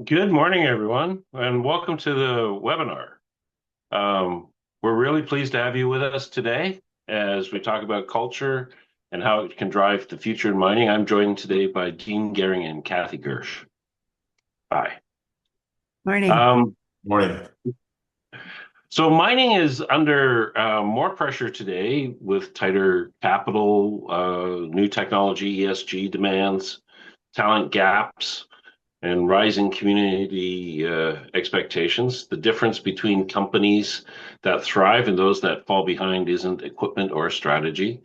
Good morning, everyone, and welcome to the webinar. We're really pleased to have you with us today as we talk about culture and how it can drive the future in mining. I'm joined today by Dean Gehring and Kathy Gersch. Hi. Morning. Um, Morning. so mining is under more pressure today with tighter capital, new technology, ESG demands, talent gaps, and rising community expectations. The difference between companies that thrive and those that fall behind isn't equipment or strategy,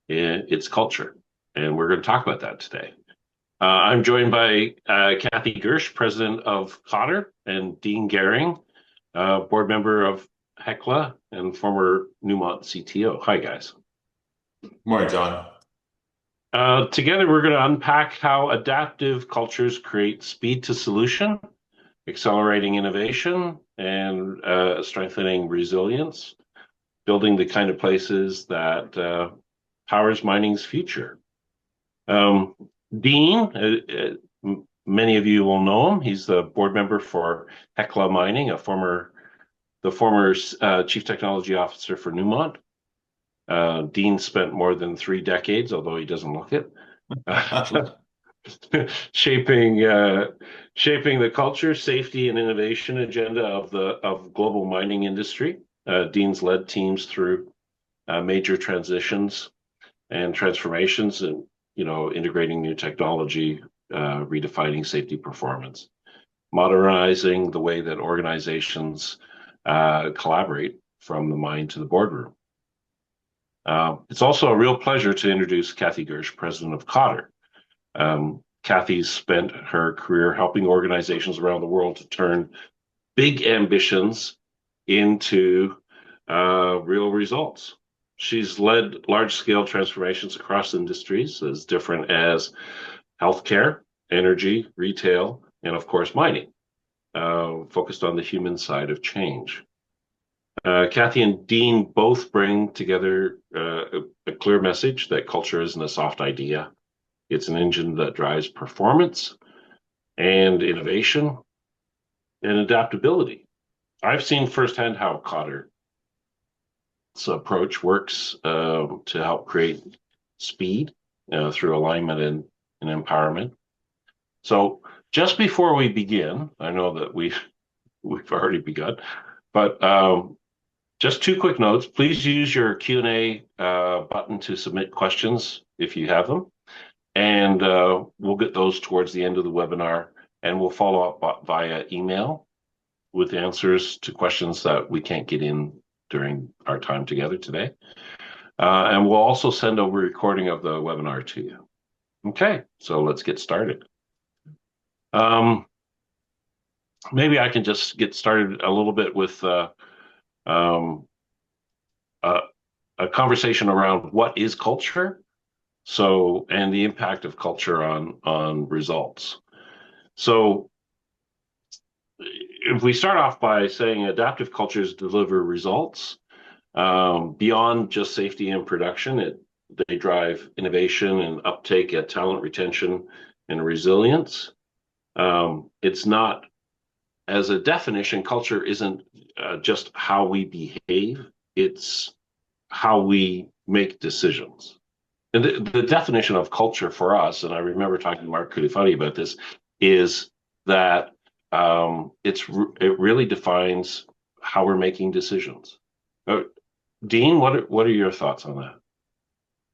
it's culture. And we're going to talk about that today. I'm joined by Kathy Gersch, president of Kotter, and Dean Gehring, board member of Hecla and former Newmont CTO. Hi, guys. Morning, John. Together, we're going to unpack how adaptive cultures create speed to solution, accelerating innovation, and strengthening resilience, building the kind of places that powers mining's future. Um, Dean, many of you will know him. He's the board member for Hecla Mining, the former chief technology officer for Newmont. Dean spent more than 3 decades, although he doesn't look it, shaping shaping the culture, safety, and innovation agenda of global mining industry. Dean's led teams through major transitions and transformations, and integrating new technology, redefining safety performance, modernizing the way that organizations collaborate from the mine to the boardroom. It's also a real pleasure to introduce Kathy Gersch, president of Kotter. Kathy's spent her career helping organizations around the world to turn big ambitions into real results. She's led large-scale transformations across industries as different as healthcare, energy, retail, and of course mining, focused on the human side of change. Kathy and Dean both bring together a clear message that culture isn't a soft idea. It's an engine that drives performance and innovation and adaptability. I've seen firsthand how Kotter's approach works to help create speed through alignment and empowerment. So just before we begin, I know that we've already begun, but just two quick notes. Please use your Q&A button to submit questions if you have them. And we'll get those towards the end of the webinar, and we'll follow up via email with answers to questions that we can't get in during our time together today. And we'll also send over a recording of the webinar to you. Okay, so let's get started. Maybe I can just get started a little bit with um, a conversation around what is culture, and the impact of culture on results. So if we start off by saying adaptive cultures deliver results beyond just safety and production, they drive innovation and uptake at talent retention and resilience. It's not, as a definition, culture isn't just how we behave, it's how we make decisions. And the definition of culture for us, and I remember talking to Mark Cutifani about this, is that it really defines how we're making decisions. Dean, what are your thoughts on that?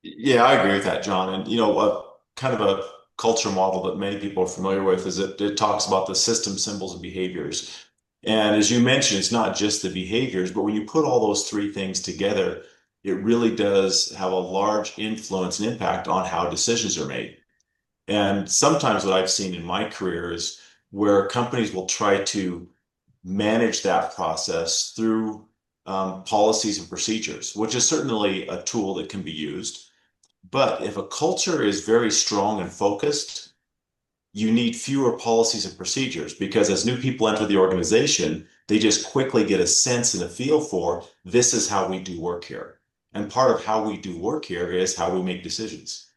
Yeah, I agree with that, John. And what kind of a culture model that many people are familiar with is that it talks about the system, symbols, and behaviors. And as you mentioned, it's not just the behaviors, but when you put all those three things together, it really does have a large influence and impact on how decisions are made. And sometimes what I've seen in my career is where companies will try to manage that process through policies and procedures, which is certainly a tool that can be used. But if a culture is very strong and focused, you need fewer policies and procedures because as new people enter the organization, they just quickly get a sense and a feel for this is how we do work here. And part of how we do work here is how we make decisions.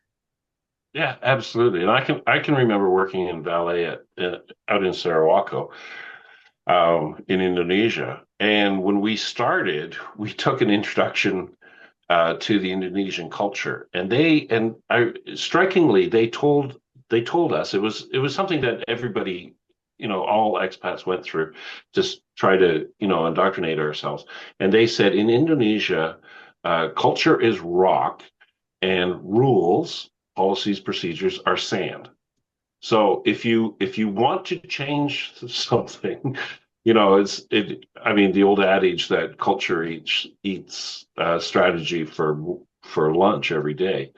Yeah, absolutely. And I can remember working in valet out in Sarawak, in Indonesia. And when we started, we took an introduction to the Indonesian culture, and strikingly they told us it was something that everybody, all expats went through, just try to indoctrinate ourselves. And they said in Indonesia, culture is rock, and rules, policies, procedures are sand. So if you want to change something, I mean, the old adage that culture eats strategy for lunch every day.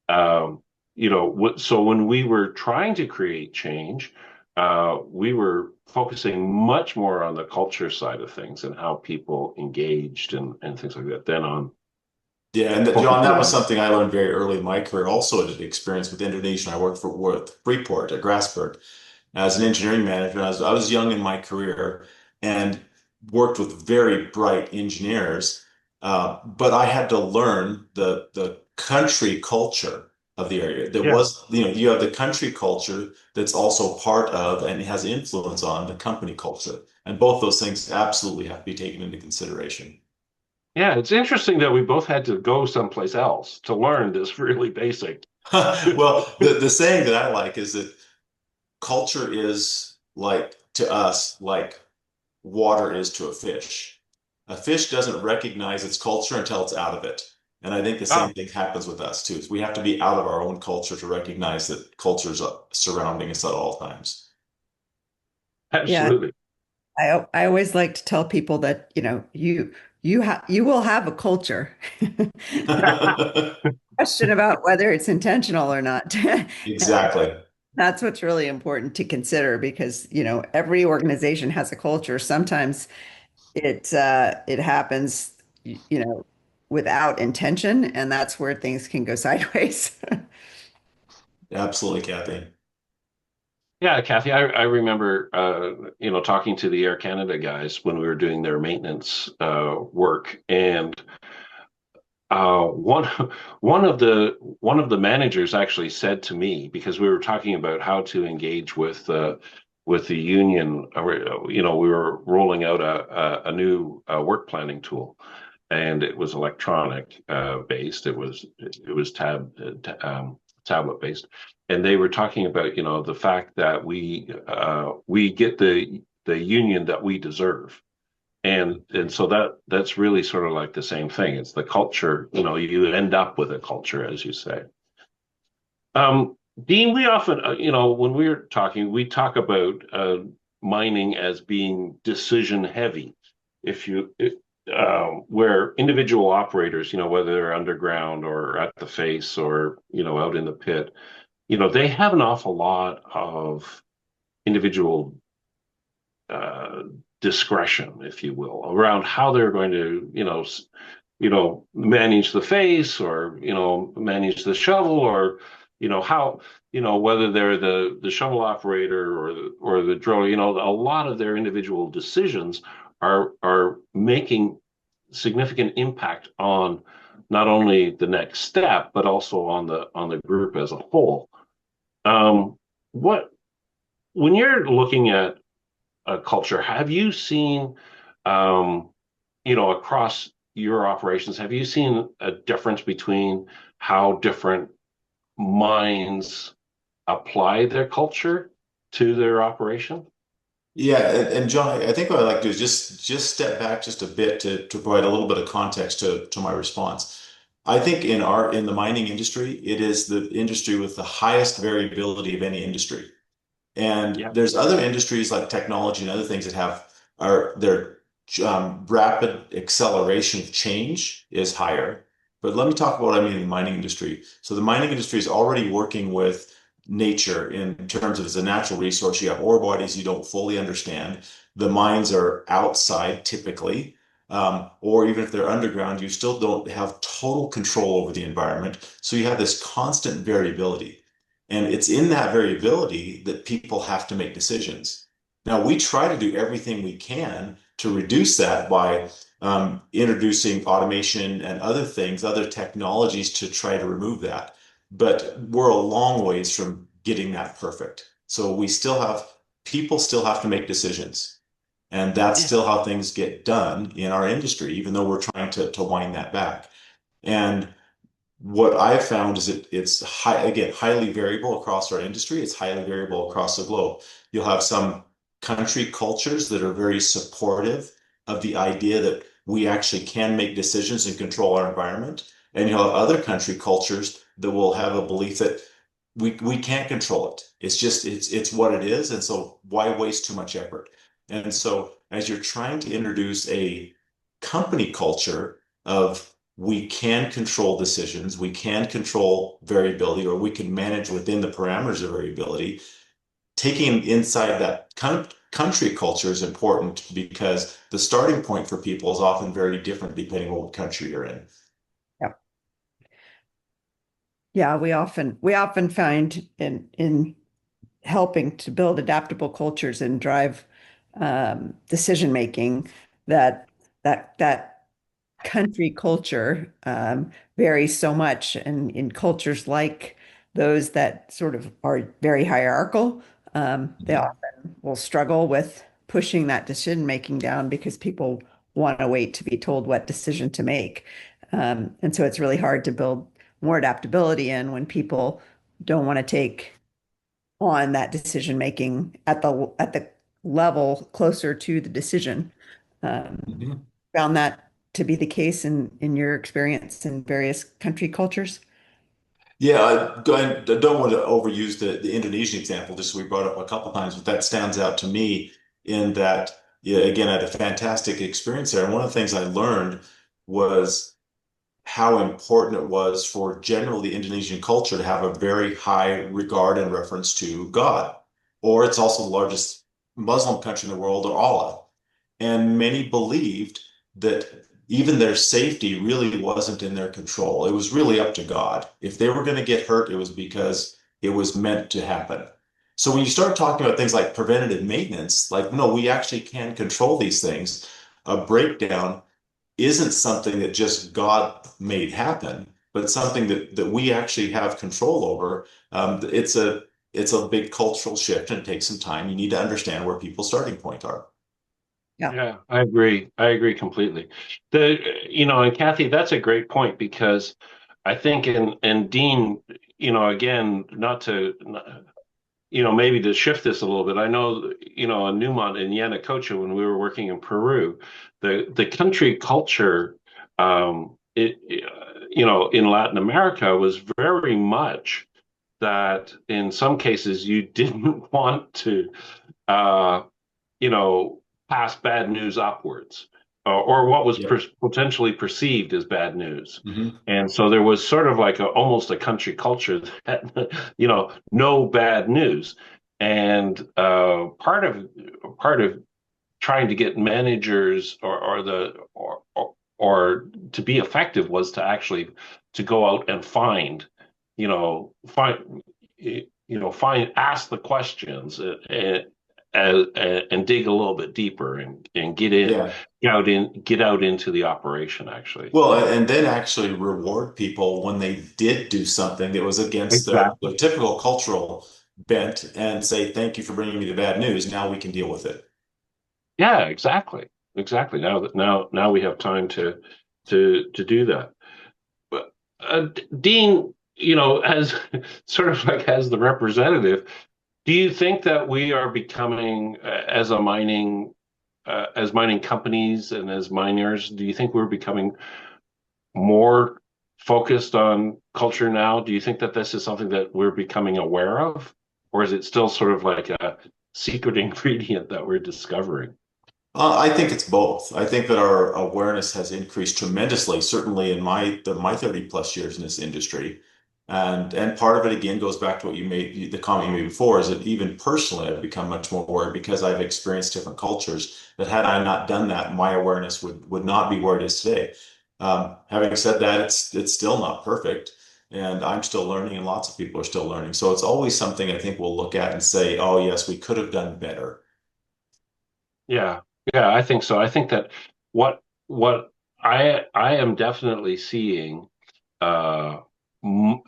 So when we were trying to create change, we were focusing much more on the culture side of things and how people engaged and things like that than on Yeah, and John, focusing that was on. something I learned very early in my career. Also, did experience with Indonesia. I worked with Freeport at Grasberg as an engineering manager. I was young in my career and worked with very bright engineers, but I had to learn the country culture of the area. There Yeah. was, you have the country culture that's also part of and has influence on the company culture, and both those things absolutely have to be taken into consideration. Yeah, it's interesting that we both had to go someplace else to learn this really basic. Well, the saying that I like is that culture is like to us like water is to a fish. A fish doesn't recognize its culture until it's out of it. And I think the same Oh, thing happens with us too. We have to be out of our own culture to recognize that culture is surrounding us at all times. Yeah, absolutely. I always like to tell people that, you will have a culture. Question about whether it's intentional or not. Exactly. That's what's really important to consider because, every organization has a culture. Sometimes it happens, without intention, and that's where things can go sideways. Absolutely, Kathy. Yeah, Kathy, I remember talking to the Air Canada guys when we were doing their maintenance work, and one one of the managers actually said to me, because we were talking about how to engage with the union. We were rolling out a new work planning tool, and it was electronic based. It was tablet based, and they were talking about the fact that we get the union that we deserve. And so that's really sort of like the same thing. It's the culture, you end up with a culture, as you say. Dean, we often, when we're talking, we talk about mining as being decision heavy. Where individual operators, whether they're underground or at the face or, out in the pit, they have an awful lot of individual uh, discretion, if you will, around how they're going to, manage the face or, manage the shovel or, how, whether they're the shovel operator or the driller, a lot of their individual decisions are making significant impact on not only the next step, but also on the group as a whole. What when you're looking at culture. Have you seen, um, across your operations, have you seen a difference between how different mines apply their culture to their operation? Yeah, and John, I think what I'd like to do is just step back just a bit to provide a little bit of context to my response. I think in the mining industry, it is the industry with the highest variability of any industry. And Yeah. there's other industries like technology and other things that have are their rapid acceleration of change is higher. But let me talk about what I mean in the mining industry. So the mining industry is already working with nature in terms of as a natural resource. You have ore bodies you don't fully understand. The mines are outside typically, or even if they're underground, you still don't have total control over the environment. So you have this constant variability. And it's in that variability that people have to make decisions. Now, we try to do everything we can to reduce that by introducing automation and other things, other technologies to try to remove that. but we're a long ways from getting that perfect. So people still have to make decisions. And that's Yeah. still how things get done in our industry, even though we're trying to wind that back. And what I've found is again, highly variable across our industry. It's highly variable across the globe. You'll have some country cultures that are very supportive of the idea that we actually can make decisions and control our environment. And you'll have other country cultures that will have a belief that we can't control it. It's what it is. And so why waste too much effort? And so as you're trying to introduce a company culture of we can control decisions, we can control variability, or we can manage within the parameters of variability. Taking inside that country culture is important because the starting point for people is often very different depending on what country you're in. Yeah. Yeah, we often find in helping to build adaptable cultures and drive decision making that that country culture varies so much, and in cultures like those that sort of are very hierarchical, they Mhm. often will struggle with pushing that decision making down because people want to wait to be told what decision to make. And so it's really hard to build more adaptability in when people don't want to take on that decision making at the level closer to the decision. Mhm. Found that to be the case in your experience in various country cultures? Yeah, I don't want to overuse the Indonesian example, just we brought up a couple times, but that stands out to me in that, yeah, again, I had a fantastic experience there. And one of the things I learned was how important it was for generally the Indonesian culture to have a very high regard and reference to God. Or it's also the largest Muslim country in the world, or Allah. And many believed that even their safety really wasn't in their control. It was really up to God. If they were going to get hurt, it was because it was meant to happen. So when you start talking about things like preventative maintenance, like, no, we actually can control these things. A breakdown isn't something that just God made happen, but something that we actually have control over. It's a big cultural shift and it takes some time. You need to understand where people's starting point are. Yeah. Yeah, I agree. I agree completely. And Kathy, that's a great point because I think and Dean, again, not to, maybe to shift this a little bit. I know, in Newmont and Yanacocha, when we were working in Peru, the country culture, in Latin America was very much that in some cases you didn't want to, uh, you know, pass bad news upwards, or what was Yep. potentially perceived as bad news. Hmm. And so there was sort of like almost a country culture that, no bad news. And part of trying to get managers or to be effective was to actually to go out and ask the questions and dig a little bit deeper and Yeah. get out into the operation actually. Well, and then actually reward people when they did do something that was against the Exactly. typical cultural bent and say, thank you for bringing me the bad news. Now we can deal with it. Yeah, exactly. Now we have time to do that. But Dean, as sort of like as the representative, do you think that we are becoming, as mining companies and as miners, do you think we're becoming more focused on culture now? Do you think that this is something that we're becoming aware of, or is it still sort of like a secret ingredient that we're discovering? I think it's both. I think that our awareness has increased tremendously, certainly in my 30 plus years in this industry. And part of it again goes back to what the comment you made before, is that even personally I've become much more aware because I've experienced different cultures that had I not done that, my awareness would not be where it is today. Having said that, it's still not perfect. And I'm still learning, and lots of people are still learning. So it's always something I think we'll look at and say, oh, yes, we could have done better. Yeah, yeah, I think so. I think that what I am definitely seeing uh, m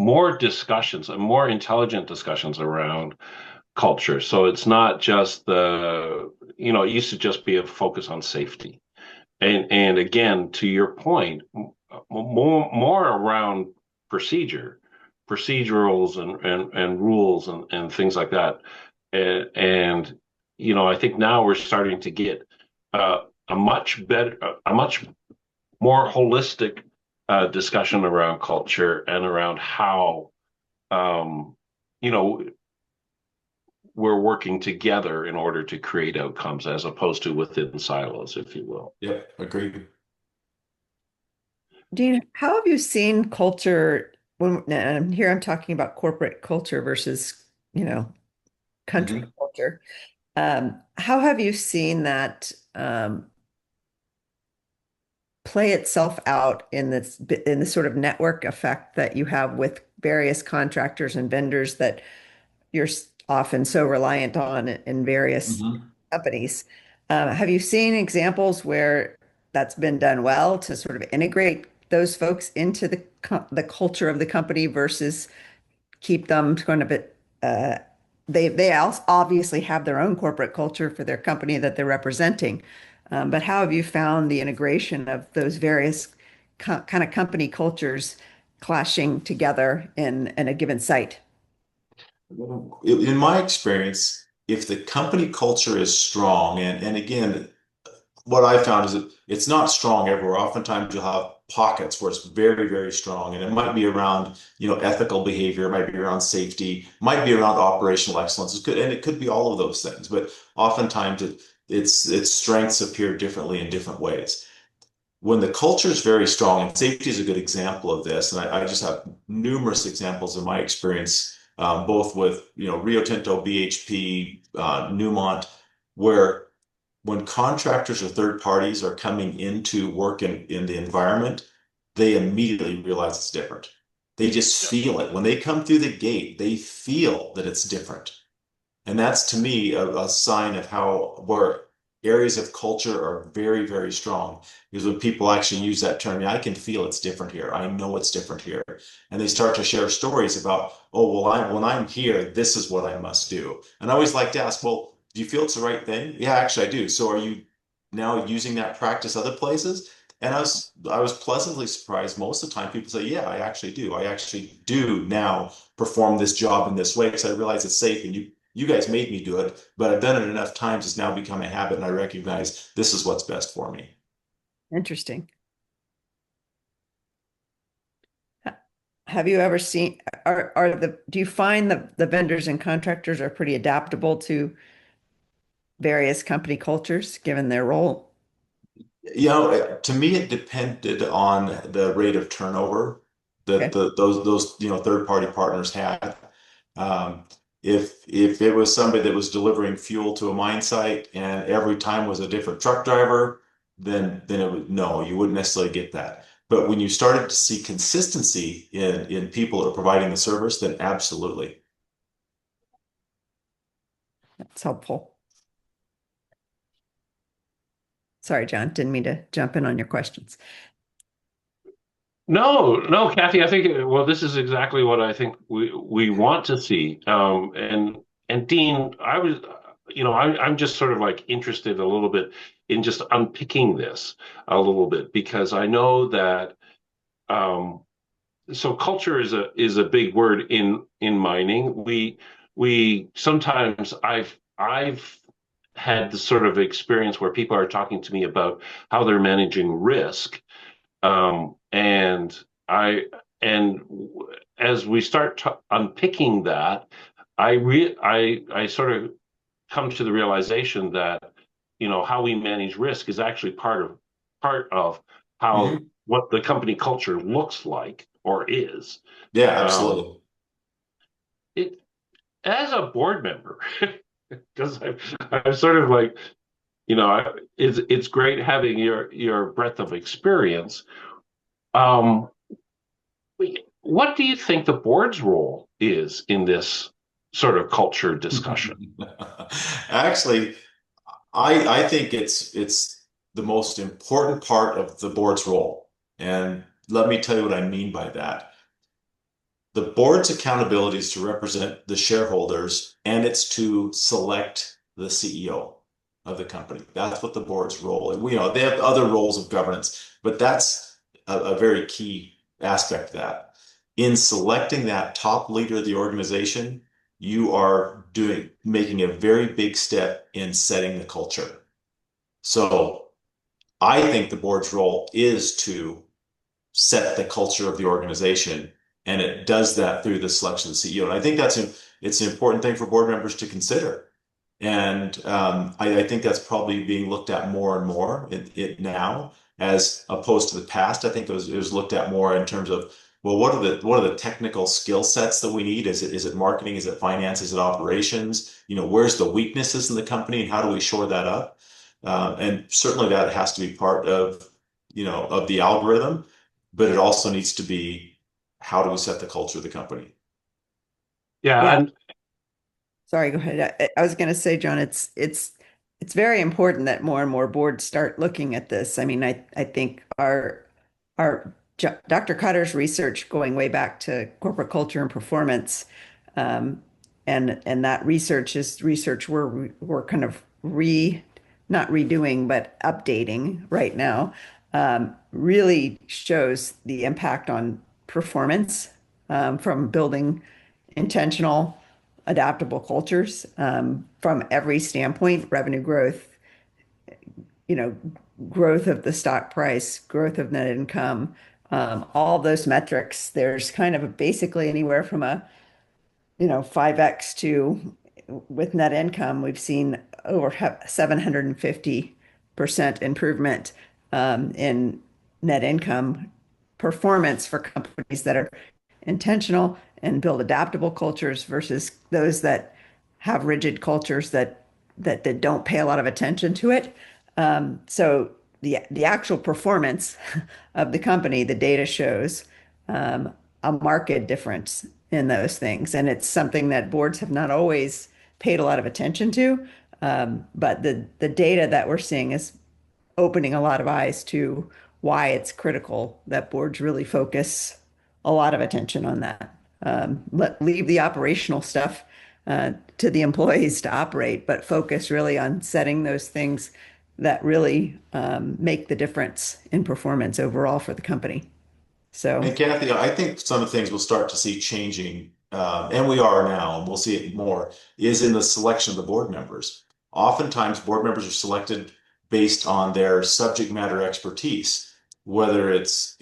more discussions and more intelligent discussions around culture. So it's not just it used to just be a focus on safety. And again, to your point, more around procedurals and rules and things like that. And I think now we're starting to get a much more holistic discussion around culture and around how you know we're working together in order to create outcomes as opposed to within silos, if you will. Yep, agreed. Dean, how have you seen culture and here I'm talking about corporate culture versus, country Hmm. culture. How have you seen that play itself out in the sort of network effect that you have with various contractors and vendors that you're often so reliant on in various Hmm. companies? Have you seen examples where that's been done well to sort of integrate those folks into the culture of the company versus keep them kind of they obviously have their own corporate culture for their company that they're representing. But how have you found the integration of those various kind of company cultures clashing together in a given site? In my experience, if the company culture is strong, and again, what I found is that it's not strong everywhere. Oftentimes you'll have pockets where it's very, very strong, and it might be around, ethical behavior, it might be around safety, might be around operational excellence. And it could be all of those things, but oftentimes its strengths appear differently in different ways. When the culture is very strong, and safety is a good example of this, and I just have numerous examples in my experience, both with Rio Tinto, BHP, Newmont, where when contractors or third parties are coming into work in the environment, they immediately realize it's different. They just feel it. When they come through the gate, they feel that it's different. And that's to me a sign of how where areas of culture are very, very strong. Because when people actually use that term, yeah, I can feel it's different here. I know it's different here. And they start to share stories about, oh, well, when I'm here, this is what I must do. And I always like to ask, well, do you feel it's the right thing? Yeah, actually, I do. So are you now using that practice other places? And I was pleasantly surprised. Most of the time, people say, yeah, I actually do. I actually do now perform this job in this way because I realize it's safe and you guys made me do it, but I've done it enough times, it's now become a habit, and I recognize this is what's best for me. Interesting. Have you ever seen, do you find the vendors and contractors are pretty adaptable to various company cultures given their role? To me, it depended on the rate of turnover that Okay. those third party partners had. Um, if it was somebody that was delivering fuel to a mine site and every time was a different truck driver, then it would no, you wouldn't necessarily get that. But when you started to see consistency in people that are providing the service, then absolutely. That's helpful. Sorry, John, didn't mean to jump in on your questions. No, no, Kathy, I think well, this is exactly what I think we want to see. And Dean, I'm just sort of like interested a little bit in just unpicking this a little bit because I know that um, so culture is a big word in mining. We sometimes I've had the sort of experience where people are talking to me about how they're managing risk. And and as we start unpicking that, I sort of come to the realization that how we manage risk is actually part of how Hmm. what the company culture looks like or is. Yeah, Um, absolutely. it as a board member, because I'm sort of like it's great having your breadth of experience. Um, What do you think the board's role is in this sort of culture discussion? Actually, I think it's the most important part of the board's role. And let me tell you what I mean by that. the board's accountability is to represent the shareholders, and it's to select the CEO of the company. That's what the board's role. And we know they have other roles of governance, but that's a very key aspect of that. In selecting that top leader of the organization, you are making a very big step in setting the culture. So I think the board's role is to set the culture of the organization, and it does that through the selection of the CEO. And I think it's an important thing for board members to consider. And I think that's probably being looked at more and more now, as opposed to the past. I think it was looked at more in terms of, well, what are the technical skill sets that we need? Is it marketing? Is it finance? Is it operations? Where's the weaknesses in the company, and how do we shore that up? And certainly that has to be part of of the algorithm, but it also needs to be, how do we set the culture of the company? Yeah, Yeah. and Sorry, go ahead. I was going to say, John, it's very important that more and more boards start looking at this. I mean, I think our Dr. Kotter's research going way back to corporate culture and performance, and that research is research we're kind of not redoing but updating right now, really shows the impact on performance, from building intentional, adaptable cultures, from every standpoint: revenue growth, you know, growth of the stock price, growth of net income, all those metrics. There's kind of basically anywhere from a 5x to, with net income, we've seen over 750% improvement in net income performance for companies that are intentional and build adaptable cultures versus those that have rigid cultures that don't pay a lot of attention to it. So the actual performance of the company, the data shows a marked difference in those things, and it's something that boards have not always paid a lot of attention to. But the data that we're seeing is opening a lot of eyes to why it's critical that boards really focus a lot of attention on that. Leave the operational stuff to the employees to operate, but focus really on setting those things that really make the difference in performance overall for the company. So, And Kathy, I think some of the things we'll start to see changing, and we are now, and we'll see it more, is in the selection of the board members. Oftentimes, board members are selected based on their subject matter expertise, whether it's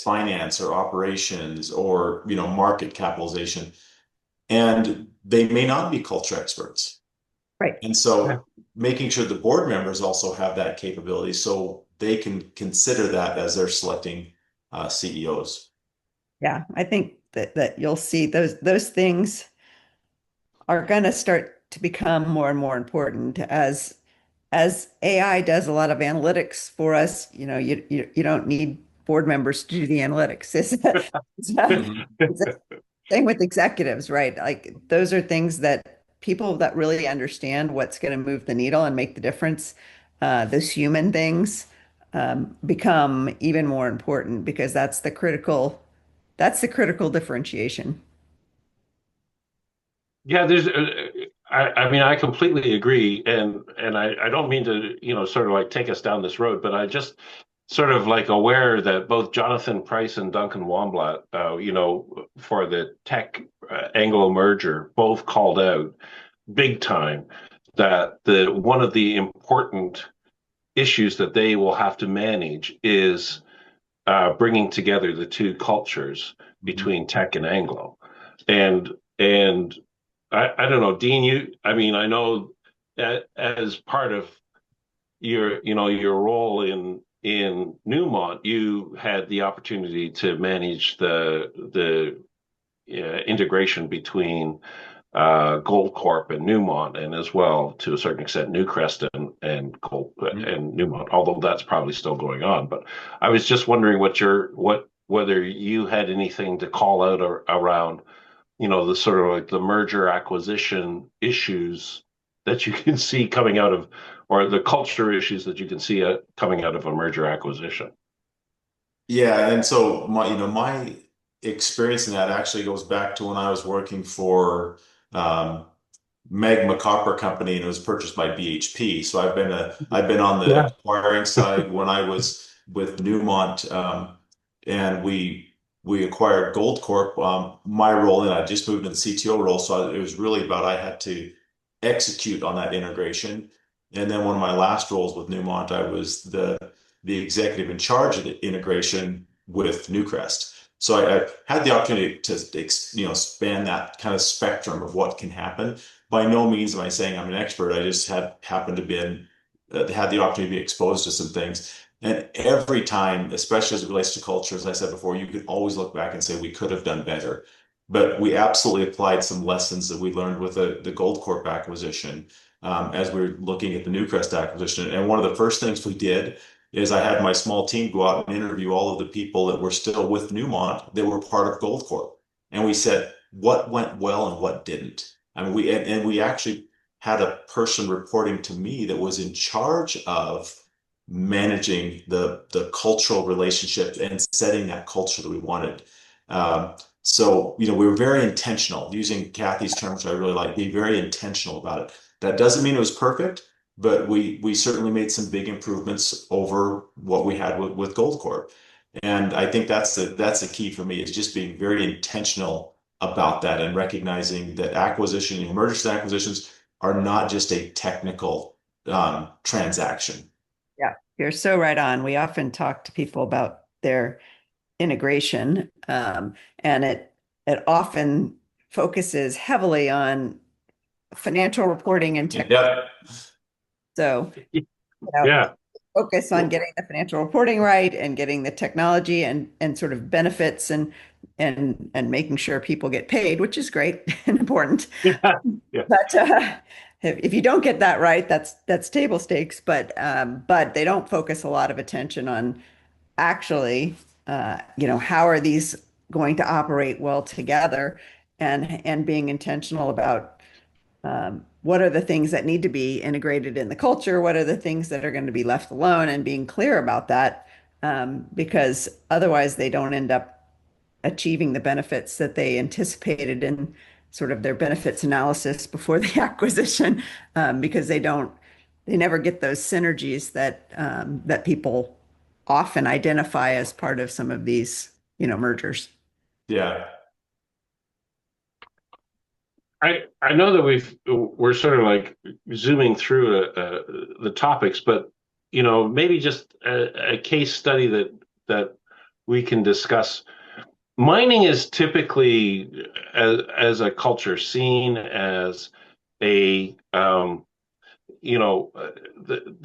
finance or operations or market capitalization, and they may not be culture experts. right. And yeah, so, making sure the board members also have that capability, so they can consider that as they're selecting CEOs. Yeah, I think that you'll see those things are going to start to become more and more important as AI does a lot of analytics for us. You don't need board members to do the analytics. Mhm. It's the same with executives, right? Like those are things that people that really understand what's going to move the needle and make the difference, those human things, become even more important because that's the critical differentiation. yeah. I mean, I completely agree, and I don't mean to, sort of like take us down this road, but I just sort of like aware that both Jonathan Price and Duncan Wamblatt, for the tech Anglo merger, both called out big time that the one of the important issues that they will have to manage is bringing together the two cultures between tech and Anglo, and I don't know, Dean. I mean, I know that as part of your role in Newmont, you had the opportunity to manage the integration between Goldcorp and Newmont, and as well to a certain extent Newcrest and Gold and Newmont, although that's probably still going on. But I was just wondering whether you had anything to call out around the sort of like the merger acquisition issues that you can see coming out of, or the culture issues that you can see coming out of a merger acquisition. Yeah, and so my experience in that actually goes back to when I was working for Magma Copper Company, and it was purchased by BHP. So I've been on the Yeah. acquiring side when I was with Newmont, and we acquired Goldcorp. My role, and I just moved into the CTO role, so it was really about I had to execute on that integration. And then one of my last roles with Newmont, I was the executive in charge of the integration with Newcrest. So I had the opportunity to span that kind of spectrum of what can happen. By no means am I saying I'm an expert. I just had happened to been had the opportunity to be exposed to some things. And every time, especially as it relates to culture, as I said before, you could always look back and say we could have done better. But we absolutely applied some lessons that we learned with the Goldcorp acquisition, as we were looking at the Newcrest acquisition. And one of the first things we did is I had my small team go out and interview all of the people that were still with Newmont that were part of Goldcorp. And we said, what went well and what didn't? I mean, we actually had a person reporting to me that was in charge of managing the cultural relationship and setting that culture that we wanted. So, we were very intentional, using Kathy's terms, which I really like, be very intentional about it. That doesn't mean it was perfect, but we certainly made some big improvements over what we had with Goldcorp. And I think that's the key for me, is just being very intentional about that and recognizing that mergers and acquisitions are not just a technical transaction. Yeah, you're so right on. We often talk to people about their integration, and it often focuses heavily on financial reporting and tech. Yep. So, know, Yeah. focus on getting the financial reporting right and getting the technology and sort of benefits and making sure people get paid, which is great and important. Yeah. Yeah. But if you don't get that right, that's table stakes. But they don't focus a lot of attention on actually, how are these going to operate well together, and being intentional about what are the things that need to be integrated in the culture, what are the things that are going to be left alone, and being clear about that, because otherwise they don't end up achieving the benefits that they anticipated in sort of their benefits analysis before the acquisition, because they never get those synergies that people often identify as part of some of these, mergers. Yeah. I know that we're sort of like zooming through the topics, but maybe just a case study that we can discuss. Mining is typically, as a culture, seen as a the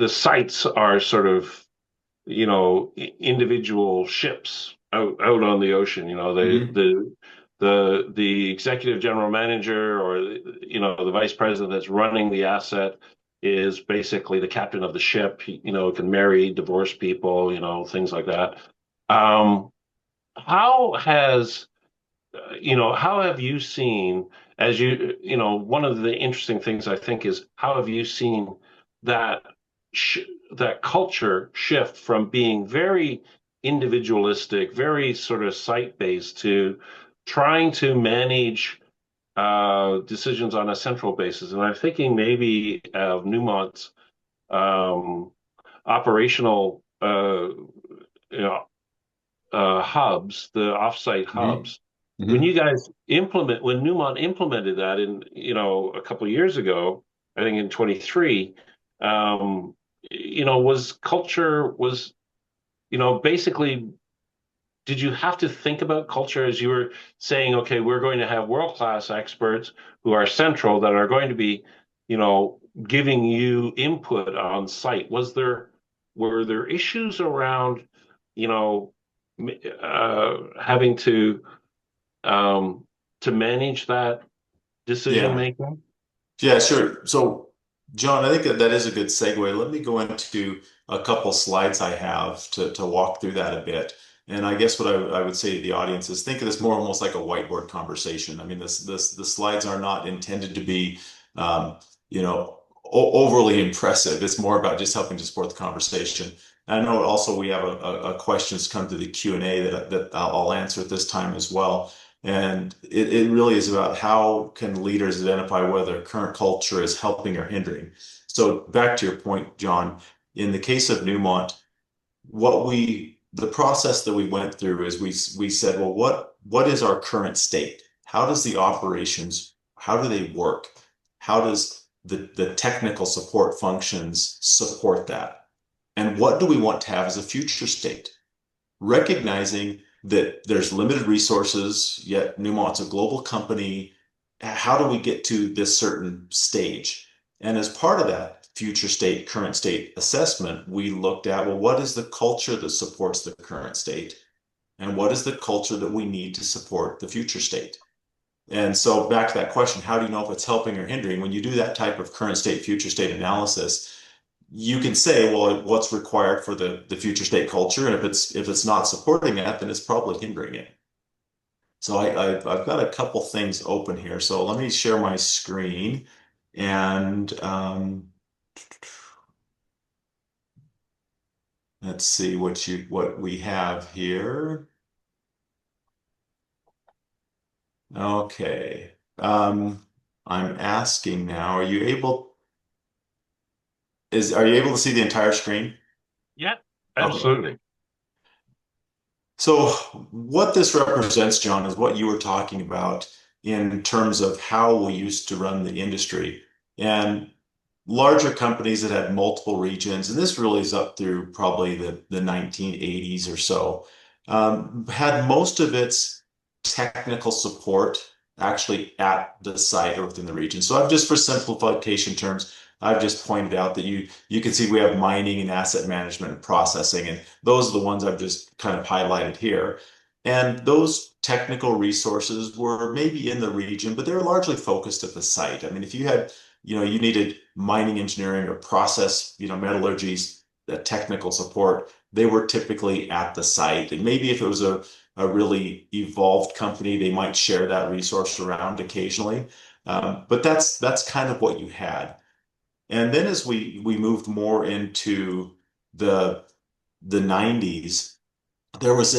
sites are sort of individual ships out on the ocean. The executive general manager, or the vice president that's running the asset, is basically the captain of the ship. He, can marry, divorce people, things like that. How has how have you seen, as one of the interesting things I think is, how have you seen that sh that culture shift from being very individualistic, very sort of site-based, to trying to manage decisions on a central basis? And I'm thinking maybe of Newmont's operational you know, hubs, the offsite hubs. Mm-hmm. When Newmont implemented that in, a couple of years ago, I think in 23, basically, did you have to think about culture as you were saying, okay, we're going to have world-class experts who are central, that are going to be, giving you input on site? Were there issues around, having to manage that decision making? Yeah, sure. So, John, I think that is a good segue. Let me go into a couple slides I have to walk through that a bit. And I guess what I would say to the audience is, think of this more almost like a whiteboard conversation. I mean, the slides are not intended to be, overly impressive. It's more about just helping to support the conversation. I know also we have a questions come through the Q&A that I'll answer at this time as well. And it really is about how can leaders identify whether their current culture is helping or hindering. So back to your point, Jon, in the case of Newmont, the process that we went through is we said, well, what is our current state? How does the operations, how do they work? How does the technical support functions support that? And what do we want to have as a future state? Recognizing that there's limited resources, yet Newmont's a global company. How do we get to this certain stage? And as part of that future state, current state assessment, we looked at, well, what is the culture that supports the current state? And what is the culture that we need to support the future state? And so back to that question, how do you know if it's helping or hindering? When you do that type of current state, future state analysis, you can say, well, what's required for the future state culture? And if it's not supporting that, then it's probably hindering it. So I've got a couple things open here. So let me share my screen and let's see what we have here. Okay. I'm asking now, are you able to see the entire screen? Yeah, absolutely. Okay. So what this represents, Jon, is what you were talking about in terms of how we used to run the industry. And larger companies that had multiple regions, and this really is up through probably the 1980s or so, had most of its technical support actually at the site or within the region. So I've just, for simplification terms, I've just pointed out that you can see we have mining and asset management and processing, and those are the ones I've just kind of highlighted here. And those technical resources were maybe in the region, but they were largely focused at the site. I mean, if you had, you needed mining engineering or process, metallurgy, technical support, they were typically at the site. And maybe if it was a really evolved company, they might share that resource around occasionally. But that's kind of what you had. And then as we moved more into the 90s, there was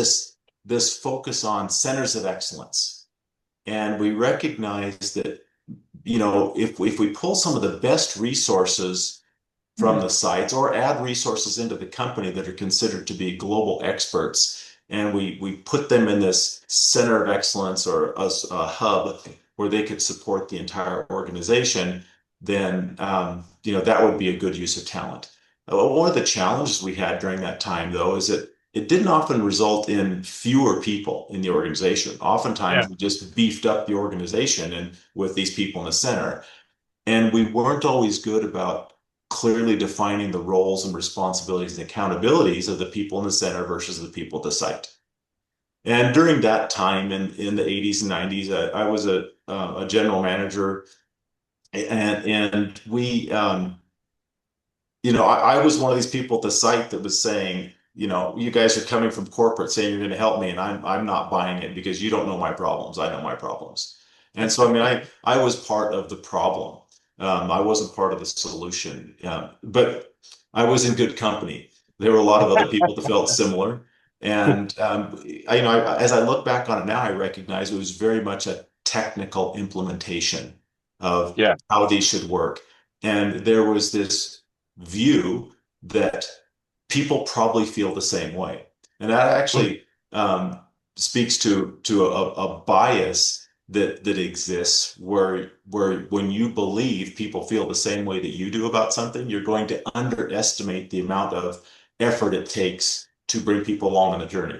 this focus on centers of excellence. And we recognized that, if we pull some of the best resources from the sites or add resources into the company that are considered to be global experts, and we put them in this center of excellence or a hub where they could support the entire organization, then that would be a good use of talent. One of the challenges we had during that time, though, is that it didn't often result in fewer people in the organization. Oftentimes, we just beefed up the organization and with these people in the center. And we weren't always good about clearly defining the roles and responsibilities and accountabilities of the people in the center versus the people at the site. And during that time in the 80s and 90s, I was a general manager, and we, I was one of these people at the site that was saying, you guys are coming from corporate saying you're going to help me, and I'm not buying it because you don't know my problems. I know my problems. And so, I mean, I was part of the problem. I wasn't part of the solution, but I was in good company. There were a lot of other people that felt similar. And, as I look back on it now, I recognize it was very much a technical implementation of how these should work. And there was this view that people probably feel the same way. And that actually speaks to a bias that exists where when you believe people feel the same way that you do about something, you're going to underestimate the amount of effort it takes to bring people along on the journey,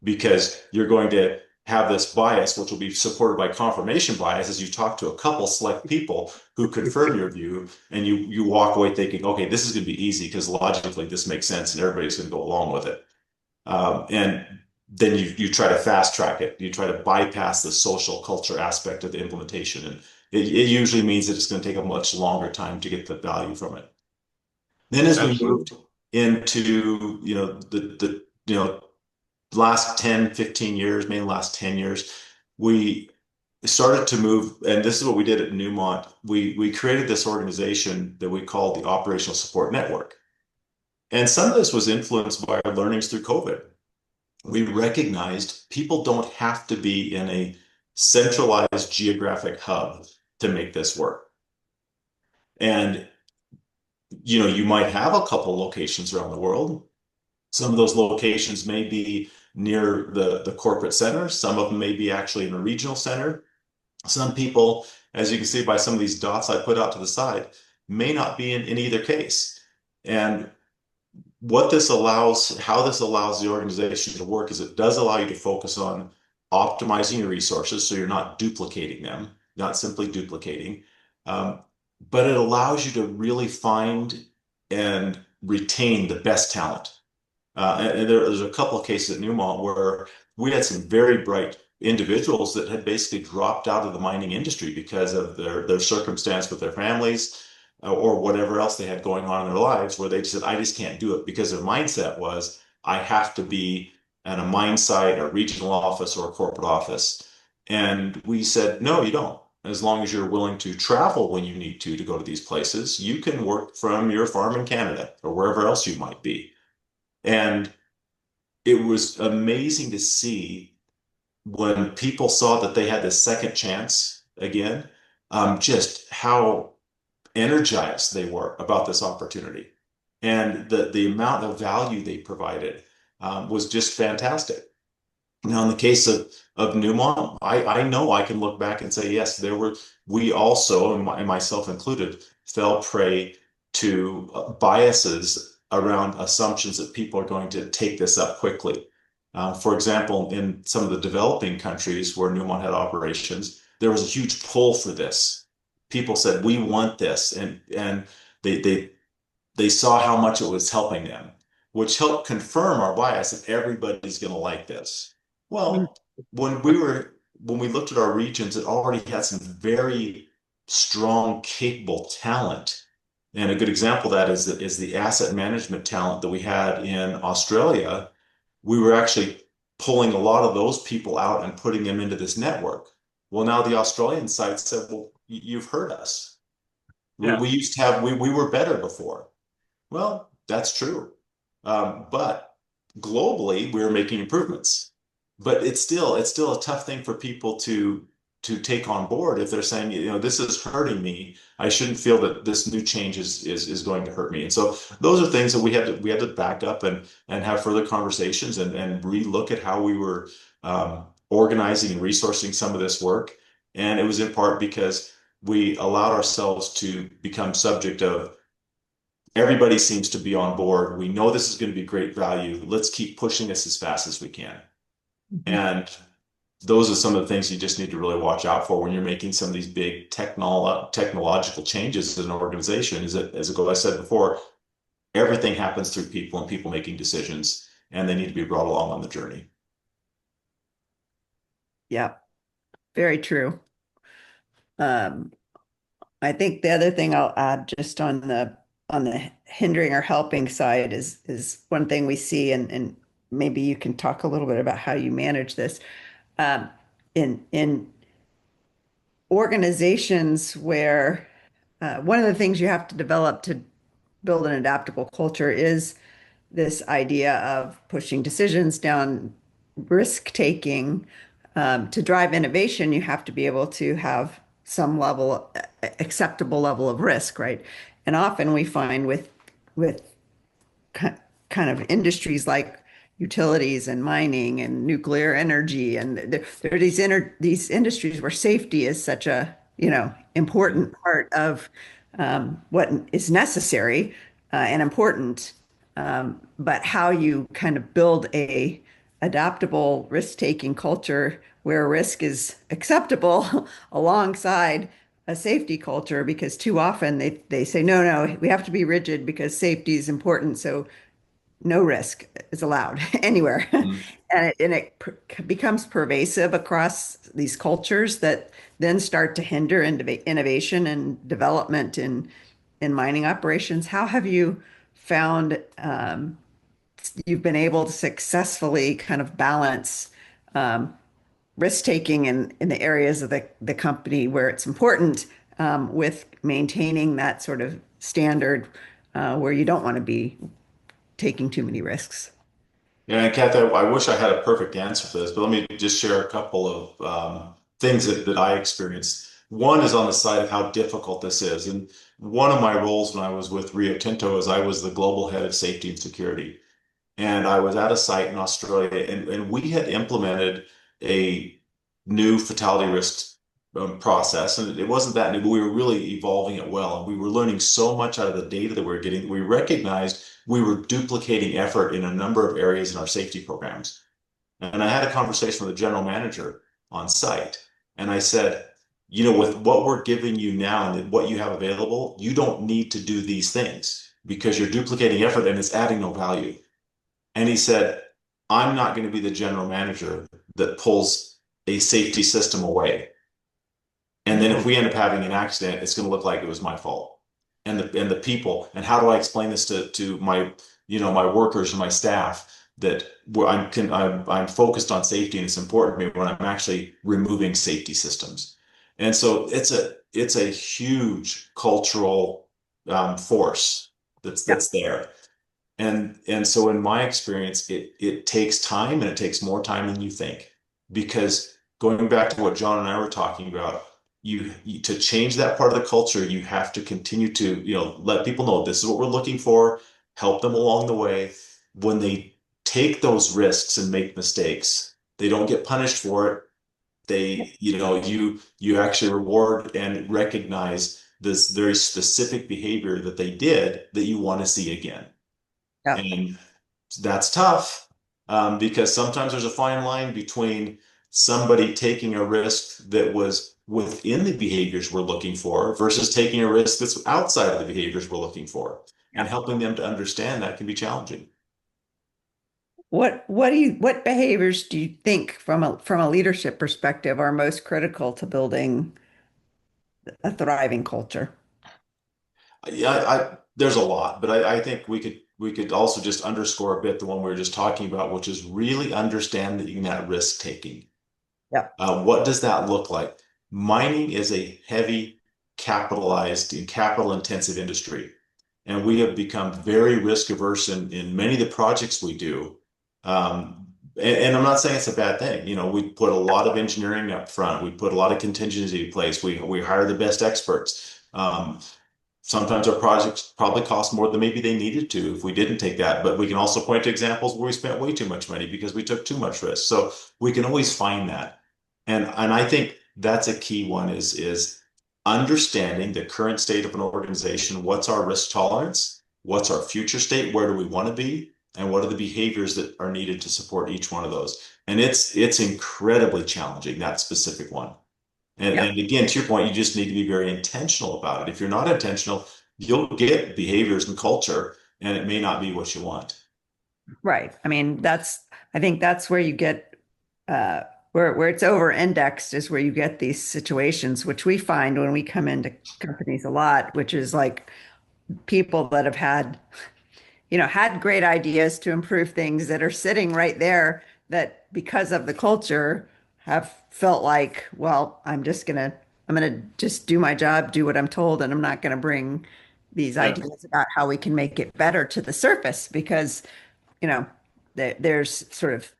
because you're going to have this bias, which will be supported by confirmation bias, as you talk to a couple select people who confirm your view, and you walk away thinking, okay, this is going to be easy because logically this makes sense and everybody's going to go along with it. And then you try to fast track it. You try to bypass the social culture aspect of the implementation. And it usually means that it's going to take a much longer time to get the value from it. Then as we moved into, the last 10, 15 years, maybe last 10 years, we started to move, and this is what we did at Newmont. We created this organization that we called the Operational Support Network. And some of this was influenced by our learnings through COVID. We recognized people don't have to be in a centralized geographic hub to make this work. And, you might have a couple locations around the world. Some of those locations may be near the corporate center. Some of them may be actually in a regional center. Some people, as you can see by some of these dots I put out to the side, may not be in either case. And how this allows the organization to work is it does allow you to focus on optimizing your resources so you're not duplicating them, not simply duplicating. Um, but it allows you to really find and retain the best talent. And there's a couple of cases at Newmont where we had some very bright individuals that had basically dropped out of the mining industry because of their circumstance with their families, or whatever else they had going on in their lives, where they just said, I just can't do it, because their mindset was, I have to be at a mine site, a regional office, or a corporate office. And we said, no, you don't. As long as you're willing to travel when you need to go to these places, you can work from your farm in Canada or wherever else you might be. And it was amazing to see when people saw that they had this second chance again, just how energized they were about this opportunity. And the amount of value they provided was just fantastic. Now, in the case of Newmont, I know I can look back and say, yes, we also, and myself included, fell prey to biases around assumptions that people are going to take this up quickly. For example, in some of the developing countries where Newmont had operations, there was a huge pull for this. People said, we want this. And they saw how much it was helping them, which helped confirm our bias that everybody's going to like this. Well, when we looked at our regions, it already had some very strong, capable talent. And a good example of that is the asset management talent that we had in Australia. We were actually pulling a lot of those people out and putting them into this network. Well, now the Australian side said, well, you've heard us. Yeah. We used to have, we were better before. Well, that's true. But globally, we're making improvements. But it's still a tough thing for people to take on board if they're saying, this is hurting me. I shouldn't feel that this new change is going to hurt me. And so those are things that we had to back up and have further conversations and relook at how we were organizing and resourcing some of this work. And it was in part because we allowed ourselves to become subject of everybody seems to be on board. We know this is going to be great value. Let's keep pushing this as fast as we can. And those are some of the things you just need to really watch out for when you're making some of these big technological changes in an organization. Is that, as I said before, everything happens through people and people making decisions, and they need to be brought along on the journey. Yeah, very true. I think the other thing I'll add just on the hindering or helping side is one thing we see, and maybe you can talk a little bit about how you manage this. In organizations where one of the things you have to develop to build an adaptable culture is this idea of pushing decisions down, risk taking. To drive innovation, you have to be able to have some level, acceptable level of risk, right? And often we find with kind of industries like utilities and mining and nuclear energy, and there are these industries where safety is such a important part of what is necessary and important, but how you kind of build a adaptable risk-taking culture where risk is acceptable alongside a safety culture, because too often they say, no, we have to be rigid because safety is important. So no risk is allowed anywhere. Mm. And it becomes pervasive across these cultures that then start to hinder innovation and development in mining operations. How have you found you've been able to successfully kind of balance risk taking in the areas of the company where it's important, with maintaining that sort of standard where you don't want to be taking too many risks. Yeah, and Kathy, I wish I had a perfect answer for this, but let me just share a couple of things that I experienced. One is on the side of how difficult this is. And one of my roles when I was with Rio Tinto is I was the global head of safety and security. And I was at a site in Australia, and we had implemented a new fatality risk process. And it wasn't that new, but we were really evolving it well. And we were learning so much out of the data that we were getting. We recognized we were duplicating effort in a number of areas in our safety programs. And I had a conversation with the general manager on site. And I said, you know, with what we're giving you now and what you have available, you don't need to do these things because you're duplicating effort and it's adding no value. And he said, I'm not going to be the general manager that pulls a safety system away. And then if we end up having an accident, it's going to look like it was my fault. And the people, and how do I explain this to my, you know, my workers and my staff that I'm focused on safety and it's important to me when I'm actually removing safety systems. And so it's a huge cultural force that's there. And so in my experience, it takes time and it takes more time than you think. Because going back to what Jon and I were talking about, you to change that part of the culture, you have to continue to, you know, let people know this is what we're looking for, help them along the way. When they take those risks and make mistakes, they don't get punished for it. They, you know, you actually reward and recognize this very specific behavior that they did that you want to see again. Yeah. And that's tough because sometimes there's a fine line between somebody taking a risk that was within the behaviors we're looking for versus taking a risk that's outside of the behaviors we're looking for. And helping them to understand that can be challenging. What behaviors do you think from a leadership perspective are most critical to building a thriving culture? Yeah, there's a lot, but I think we could also just underscore a bit the one we were just talking about, which is really understanding that risk taking. Yeah. What does that look like? Mining is a heavy capitalized and capital intensive industry. And we have become very risk averse in many of the projects we do. And I'm not saying it's a bad thing. You know, we put a lot of engineering up front. We put a lot of contingency in place. We hire the best experts. Sometimes our projects probably cost more than maybe they needed to if we didn't take that. But we can also point to examples where we spent way too much money because we took too much risk. So we can always find that. And I think that's a key one is understanding the current state of an organization. What's our risk tolerance? What's our future state? Where do we want to be? And what are the behaviors that are needed to support each one of those? And it's incredibly challenging, that specific one. And again, to your point, you just need to be very intentional about it. If you're not intentional, you'll get behaviors and culture, and it may not be what you want. Right. I mean, I think that's where you get where it's over indexed is where you get these situations, which we find when we come into companies a lot, which is like people that have had great ideas to improve things that are sitting right there that because of the culture have felt like, well, I'm gonna just do my job, do what I'm told, and I'm not gonna bring these Yeah. ideas about how we can make it better to the surface because, you know, there's sort of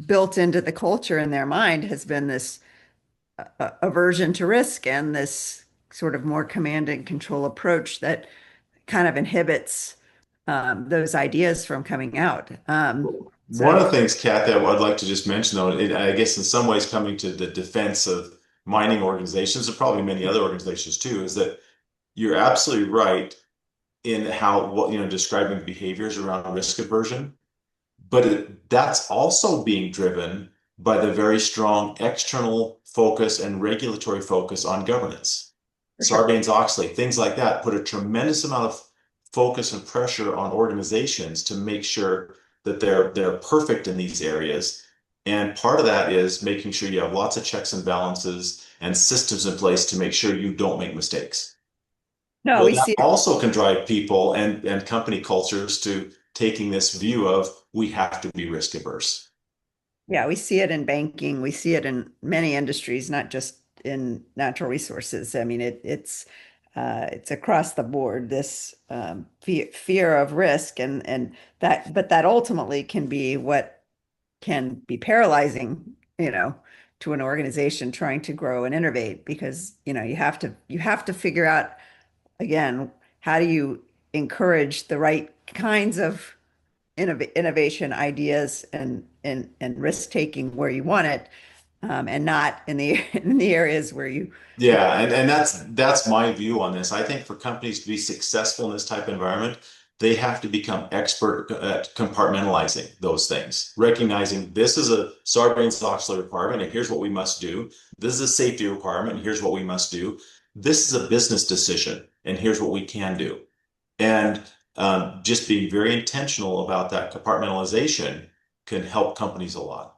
built into the culture in their mind has been this aversion to risk and this sort of more command and control approach that kind of inhibits those ideas from coming out. One of So the things, Kathy, I'd like to just mention, though, I guess in some ways coming to the defense of mining organizations and probably many other organizations too, is that you're absolutely right in how what you know describing behaviors around risk aversion, but that's also being driven by the very strong external focus and regulatory focus on governance. for sure. Sarbanes-Oxley, things like that put a tremendous amount of focus and pressure on organizations to make sure that they're perfect in these areas. And part of that is making sure you have lots of checks and balances and systems in place to make sure you don't make mistakes. No, Well, we that see it. also can drive people and company cultures to taking this view of we have to be risk averse. Yeah, we see it in banking. We see it in many industries, not just in natural resources. I mean, it's it's across the board, this fear of risk, and that, but that ultimately can be what can be paralyzing, to an organization trying to grow and innovate, because you have to figure out, again, how do you encourage the right kinds of innovation ideas and risk taking where you want it, and not in the in the areas where you Yeah, and that's my view on this. I think for companies to be successful in this type of environment, they have to become expert at compartmentalizing those things, recognizing this is a Sarbanes-Oxley requirement, and here's what we must do. This is a safety requirement, and here's what we must do. This is a business decision, and here's what we can do. And just being very intentional about that compartmentalization can help companies a lot.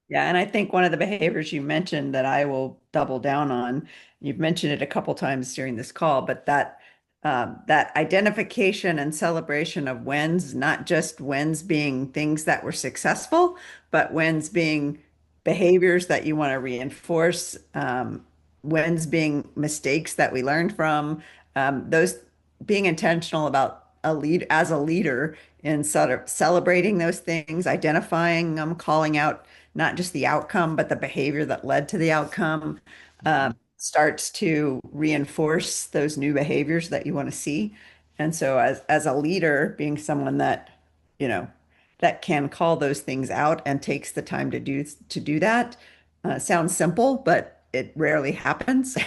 Yeah, and I think one of the behaviors you mentioned that I will double down on, you've mentioned it a couple times during this call, but that identification and celebration of wins, not just wins being things that were successful, but wins being behaviors that you want to reinforce, wins being mistakes that we learned from, those being intentional about as a leader in sort of celebrating those things, identifying them, calling out not just the outcome, but the behavior that led to the outcome, starts to reinforce those new behaviors that you want to see. And so as a leader, being someone that, you know, that can call those things out and takes the time to do that, sounds simple, but it rarely happens.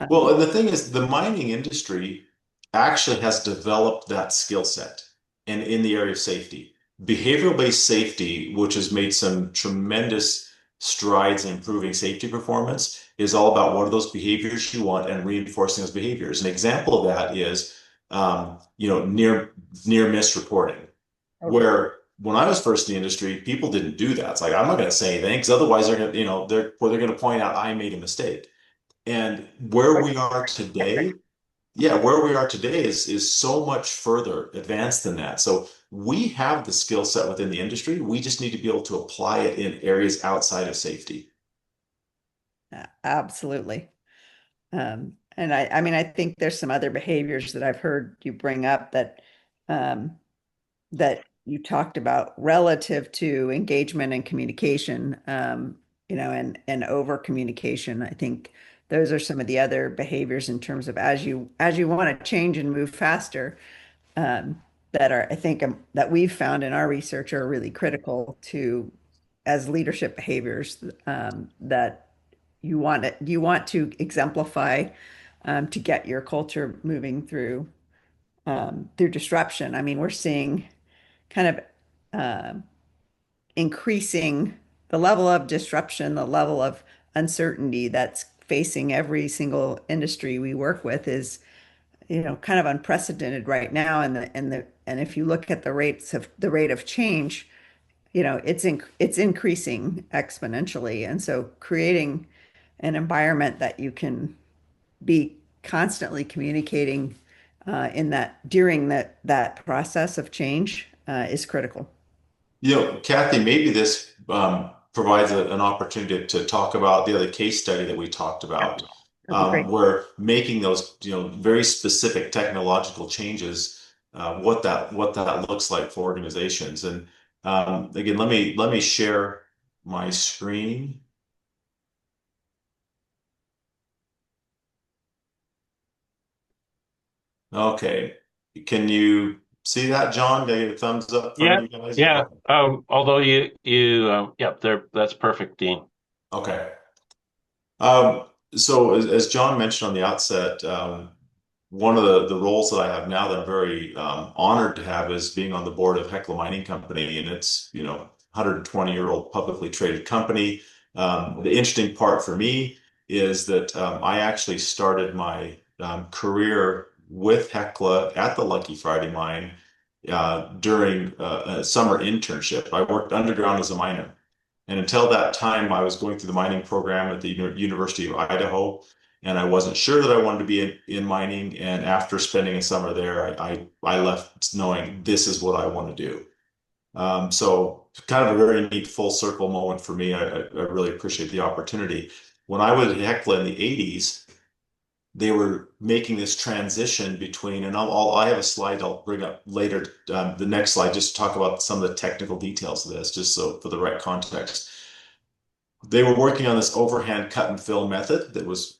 Well, and the thing is, the mining industry actually has developed that skill set in the area of safety. Behavioral-based safety, which has made some tremendous strides in improving safety performance, is all about what are those behaviors you want and reinforcing those behaviors. An example of that is, near miss reporting, Okay. where when I was first in the industry, people didn't do that. It's like I'm not going to say anything because otherwise they're going to, they're going to point out I made a mistake. And where we are today, yeah, where we are today is so much further advanced than that. So we have the skill set within the industry. We just need to be able to apply it in areas outside of safety. Absolutely. And I mean, I think there's some other behaviors that I've heard you bring up um, that you talked about relative to engagement and communication, and over communication. I think those are some of the other behaviors in terms of as you want to change and move faster, that are, I think, that we've found in our research are really critical to as leadership behaviors, that you want to exemplify, to get your culture moving through disruption. I mean, we're seeing kind of increasing the level of disruption, the level of uncertainty that's facing every single industry we work with is, kind of unprecedented right now. And if you look at the rate of change, it's increasing exponentially. And so creating an environment that you can be constantly communicating, in that during that process of change, is critical. Kathy, maybe this provides an opportunity to talk about the other case study that we talked about, That'd be great. where making those, very specific technological changes, what that looks like for organizations. And again, let me share my screen. Okay, can you see that, John? Did I get a thumbs up from Yeah, you guys? yeah. Although yeah, that's perfect, Dean. Okay. So as John mentioned on the outset, one of the roles that I have now that I'm very honored to have is being on the board of Hecla Mining Company, and it's 120-year-old publicly traded company. The interesting part for me is that I actually started my career with Hecla at the Lucky Friday mine during a summer internship. I worked underground as a miner. And until that time, I was going through the mining program at the University of Idaho, and I wasn't sure that I wanted to be in mining. And after spending a summer there, I left knowing this is what I want to do. So kind of a very neat full circle moment for me. I really appreciate the opportunity. When I was at Hecla in the 80s, they were making this transition between, and I have a slide I'll bring up later, the next slide, just to talk about some of the technical details of this, just so for the right context. They were working on this overhand cut and fill method that was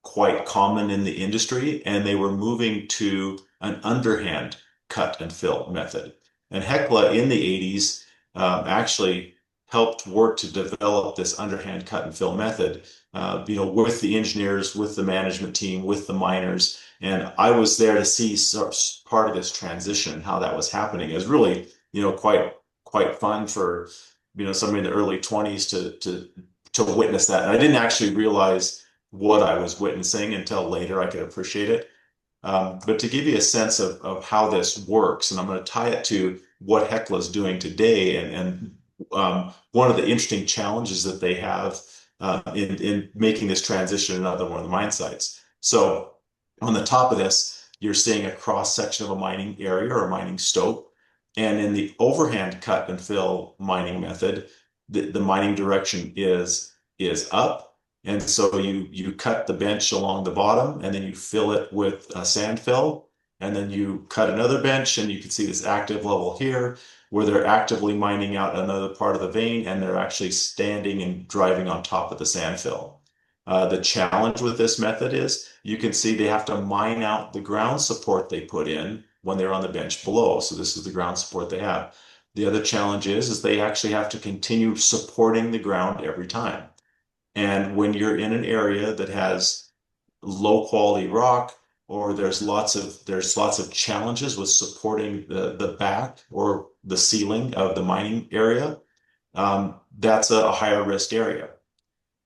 quite common in the industry, and they were moving to an underhand cut and fill method. And Hecla in the 80s actually helped work to develop this underhand cut and fill method, with the engineers, with the management team, with the miners. And I was there to see part of this transition, how that was happening. It was really, quite fun for, somebody in the early 20s to witness that. And I didn't actually realize what I was witnessing until later. I could appreciate it. But to give you a sense of how this works, and I'm going to tie it to what Hecla is doing today, and one of the interesting challenges that they have in making this transition in another one of the mine sites. So on the top of this, you're seeing a cross section of a mining area or a mining stope. And in the overhand cut and fill mining method, the mining direction is up. And so you cut the bench along the bottom, and then you fill it with a sand fill, and then you cut another bench, and you can see this active level here where they're actively mining out another part of the vein, and they're actually standing and driving on top of the sand fill. The challenge with this method is you can see they have to mine out the ground support they put in when they're on the bench below. So this is the ground support they have. The other challenge is they actually have to continue supporting the ground every time. And when you're in an area that has low quality rock, or there's lots of challenges with supporting the back or the ceiling of the mining area, that's a higher risk area.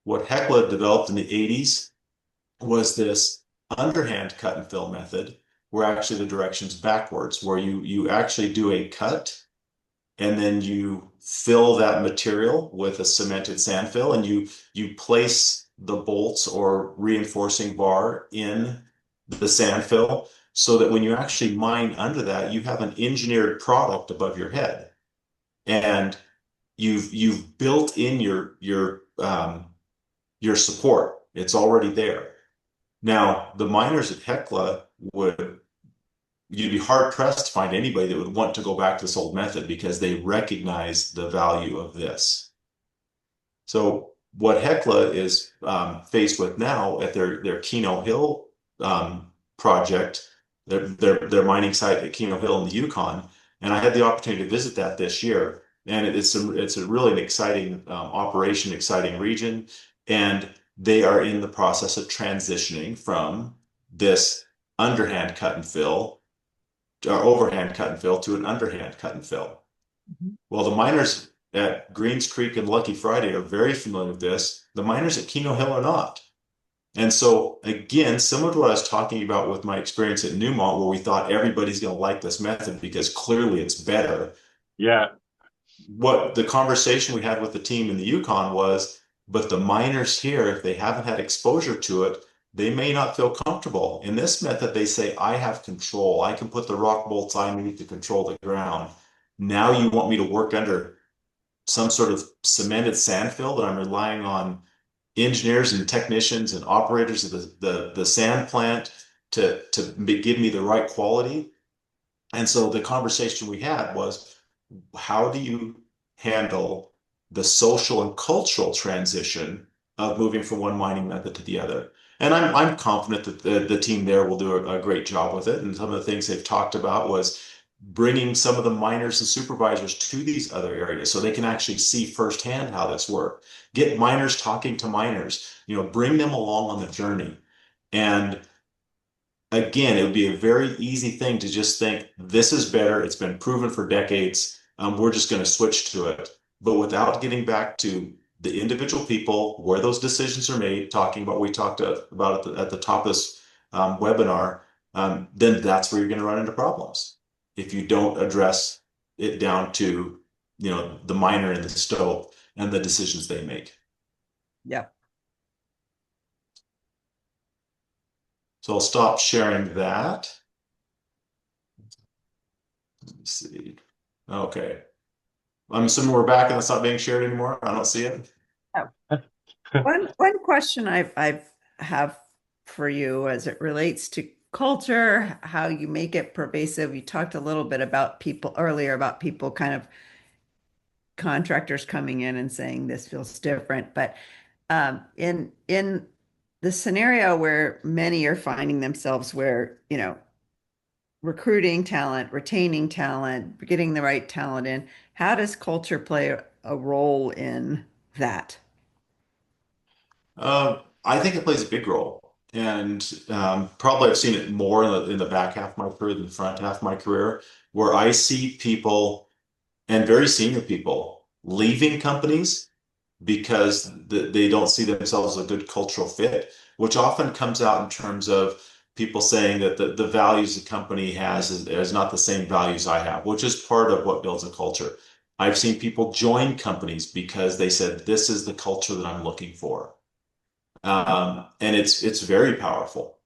What Hecla developed in the 80s was this underhand cut and fill method, where actually the direction's backwards, where you actually do a cut, and then you fill that material with a cemented sand fill, and you place the bolts or reinforcing bar in the sand fill, so that when you actually mine under that, you have an engineered product above your head, and you've built in your support. It's already there. Now, the miners at Hecla you'd be hard pressed to find anybody that would want to go back to this old method, because they recognize the value of this. So what Hecla is faced with now at their Keno Hill project, their mining site at Keno Hill in the Yukon, and I had the opportunity to visit that this year, and it's a really an exciting operation, exciting region, and they are in the process of transitioning from this underhand cut and fill, or overhand cut and fill, to an underhand cut and fill. Mm-hmm. Well, the miners at Greens Creek and Lucky Friday are very familiar with this. The miners at Keno Hill are not. And so, again, similar to what I was talking about with my experience at Newmont, where we thought everybody's going to like this method because clearly it's better. Yeah. What the conversation we had with the team in the Yukon was, but the miners here, if they haven't had exposure to it, they may not feel comfortable. In this method, they say, I have control. I can put the rock bolts I need to control the ground. Now you want me to work under some sort of cemented sand fill that I'm relying on engineers and technicians and operators of the sand plant to give me the right quality. And so the conversation we had was, how do you handle the social and cultural transition of moving from one mining method to the other? And I'm confident that the team there will do a great job with it. And some of the things they've talked about was bringing some of the miners and supervisors to these other areas so they can actually see firsthand how this works. Get miners talking to miners, bring them along on the journey. And again, it would be a very easy thing to just think, this is better. It's been proven for decades. We're just going to switch to it. But without getting back to the individual people, where those decisions are made, talking about what we talked about at the top of this webinar, then that's where you're going to run into problems if you don't address it down to the miner in the stope and the decisions they make. Yeah. So I'll stop sharing that. Let's see. Okay. I'm assuming we're back and it's not being shared anymore. I don't see it. Oh. One question I have for you as it relates to culture, how you make it pervasive. You talked a little bit about people earlier, about people kind of contractors coming in and saying this feels different. But in the scenario where many are finding themselves where, recruiting talent, retaining talent, getting the right talent in, how does culture play a role in that? I think it plays a big role, and probably I've seen it more in the back half of my career than the front half of my career, where I see people and very senior people leaving companies because they don't see themselves as a good cultural fit, which often comes out in terms of people saying that the values the company has is not the same values I have, which is part of what builds a culture. I've seen people join companies because they said, this is the culture that I'm looking for. And it's very powerful.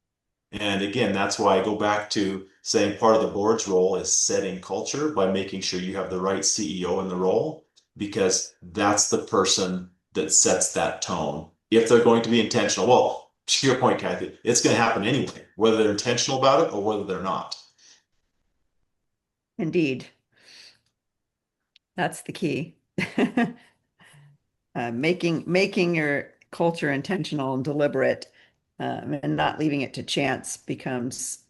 And again, that's why I go back to saying part of the board's role is setting culture by making sure you have the right CEO in the role, because that's the person that sets that tone. If they're going to be intentional, well, to your point, Kathy, it's going to happen anyway, whether they're intentional about it or whether they're not. Indeed, that's the key. Making your culture intentional and deliberate, and not leaving it to chance becomes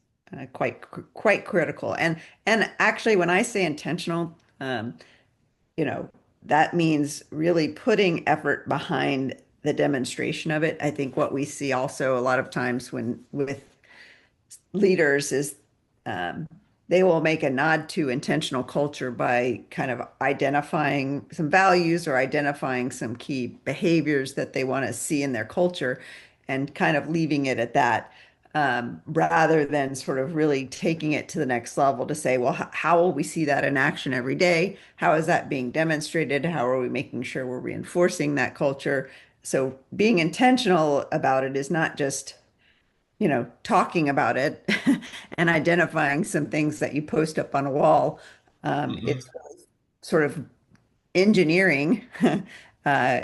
quite critical. And actually, when I say intentional, you know, that means really putting effort behind the demonstration of it. I think what we see also a lot of times when with leaders is um, they will make a nod to intentional culture by kind of identifying some values or identifying some key behaviors that they want to see in their culture and kind of leaving it at that, rather than sort of really taking it to the next level to say, well, how will we see that in action every day? How is that being demonstrated? How are we making sure we're reinforcing that culture? So being intentional about it is not just talking about it and identifying some things that you post up on a wall. Mhm. It's sort of engineering uh,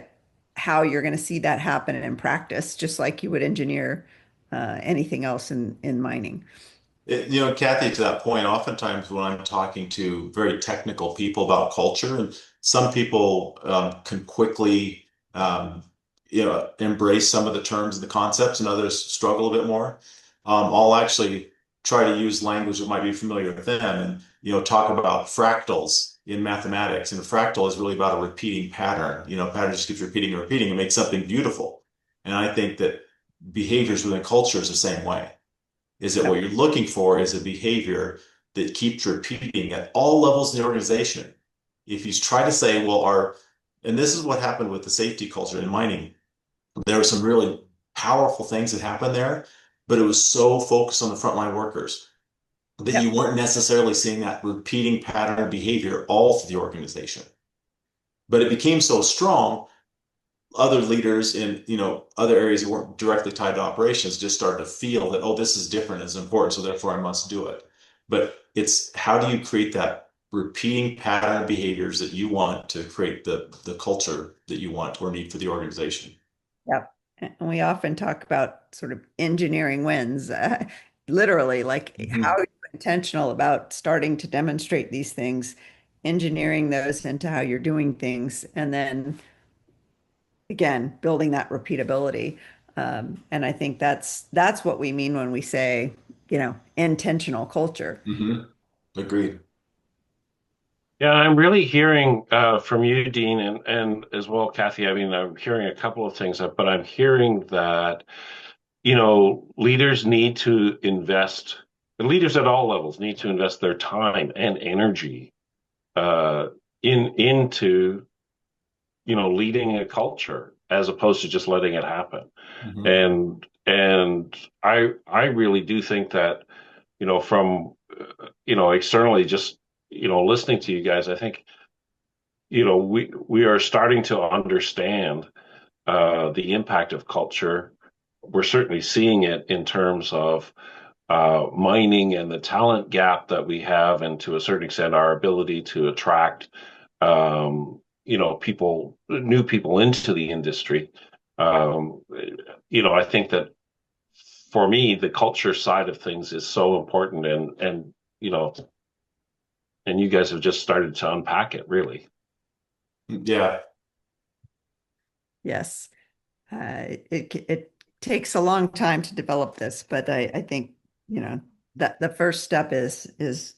how you're going to see that happen in practice, just like you would engineer anything else in mining. Kathy, to that point, oftentimes when I'm talking to very technical people about culture, and some people can quickly, embrace some of the terms and the concepts, and others struggle a bit more. I'll actually try to use language that might be familiar with them, and talk about fractals in mathematics. And a fractal is really about a repeating pattern. Pattern just keeps repeating and repeating and makes something beautiful. And I think that behaviors within culture is the same way, is that what you're looking for is a behavior that keeps repeating at all levels in the organization. If you try to say, well, and this is what happened with the safety culture in mining, there were some really powerful things that happened there, but it was so focused on the frontline workers that Yep. you weren't necessarily seeing that repeating pattern of behavior all through the organization. But it became so strong, other leaders in other areas that weren't directly tied to operations just started to feel that, oh, this is different, it's important, so therefore I must do it. But it's how do you create that repeating pattern of behaviors that you want to create the culture that you want or need for the organization. Yep. And we often talk about sort of engineering wins, literally, like how Mhm. are you intentional about starting to demonstrate these things, engineering those into how you're doing things, and then again, building that repeatability. And I think that's what we mean when we say, intentional culture. Mhm. Agreed. Yeah, I'm really hearing from you, Dean, and as well, Kathy. I mean, I'm hearing a couple of things, but I'm hearing that, leaders need to invest, leaders at all levels need to invest their time and energy uh, into, leading a culture as opposed to just letting it happen. Mhm. And I really do think that, from, externally, just, listening to you guys, I think, we are starting to understand the impact of culture. We're certainly seeing it in terms of mining and the talent gap that we have, and to a certain extent, our ability to attract, new people into the industry. Um, I think that for me, the culture side of things is so important, and and you guys have just started to unpack it, really. Yeah. Yes. It takes a long time to develop this, but I think, that the first step is,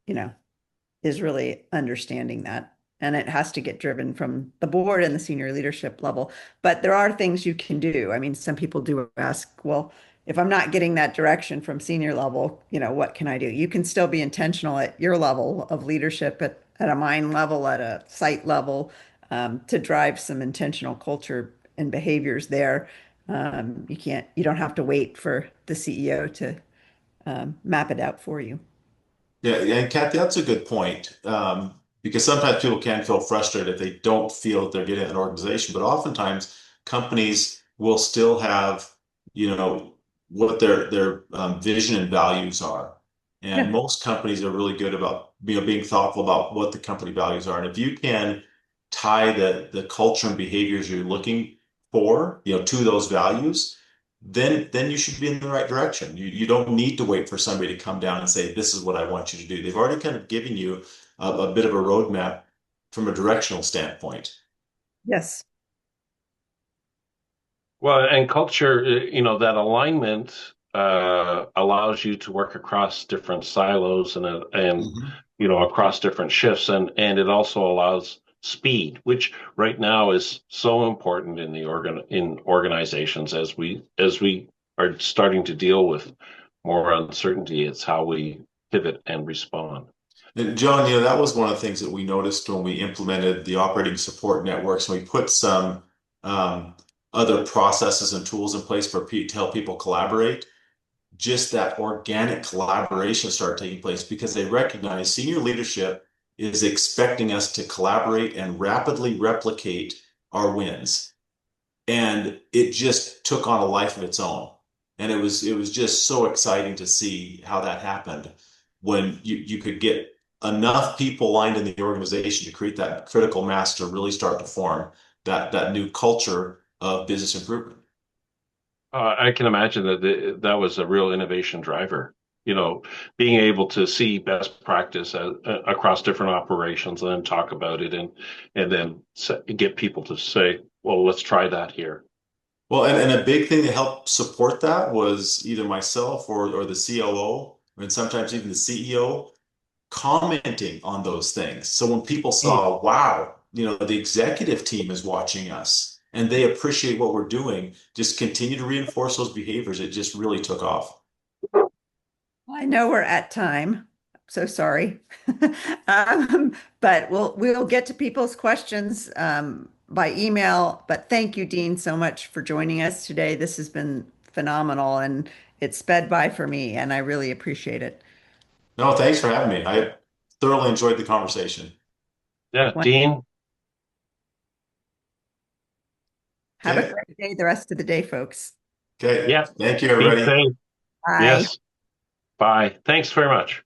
you know, is really understanding that. And it has to get driven from the board and the senior leadership level. But there are things you can do. I mean, some people do ask, well, if I'm not getting that direction from senior level, what can I do? You can still be intentional at your level of leadership at a mine level, at a site level, to drive some intentional culture and behaviors there. You don't have to wait for the CEO to map it out for you. Yeah, yeah, and Kathy, that's a good point. Because sometimes people can feel frustrated if they don't feel that they're getting an organization, but oftentimes companies will still have, what their vision and values are. And Yeah. most companies are really good about, being thoughtful about what the company values are. And if you can tie the culture and behaviors you're looking for, to those values, then you should be in the right direction. You don't need to wait for somebody to come down and say, this is what I want you to do. They've already kind of given you a bit of a roadmap from a directional standpoint. Yes. Well, and culture, that alignment allows you to work across different silos and Mhm. across different shifts, and it also allows speed, which right now is so important in the in organizations as we are starting to deal with more uncertainty. It's how we pivot and respond. And John, that was one of the things that we noticed when we implemented the operating support networks. And we put some um, other processes and tools in place to help people collaborate. Just that organic collaboration started taking place because they recognize senior leadership is expecting us to collaborate and rapidly replicate our wins. And it just took on a life of its own. And it was just so exciting to see how that happened when you could get enough people aligned in the organization to create that critical mass to really start to form that new culture of business improvement. I can imagine that that was a real innovation driver. Being able to see best practice across different operations and then talk about it and then get people to say, "Well, let's try that here." Well, and a big thing that helped support that was either myself or the COO, and sometimes even the CEO commenting on those things. So when people Mm. saw, wow, the executive team is watching us and they appreciate what we're doing, just continue to reinforce those behaviors. It just really took off. I know we're at time. So sorry. Um, but we'll get to people's questions by email. But thank you, Dean, so much for joining us today. This has been phenomenal and it sped by for me, and I really appreciate it. No, thanks for having me. I thoroughly enjoyed the conversation. Yeah, Well, Dean. have a Okay. great day the rest of the day, folks. Okay. Yeah, Thank you, be everybody. safe. Bye. Yes. Bye. Thanks very much.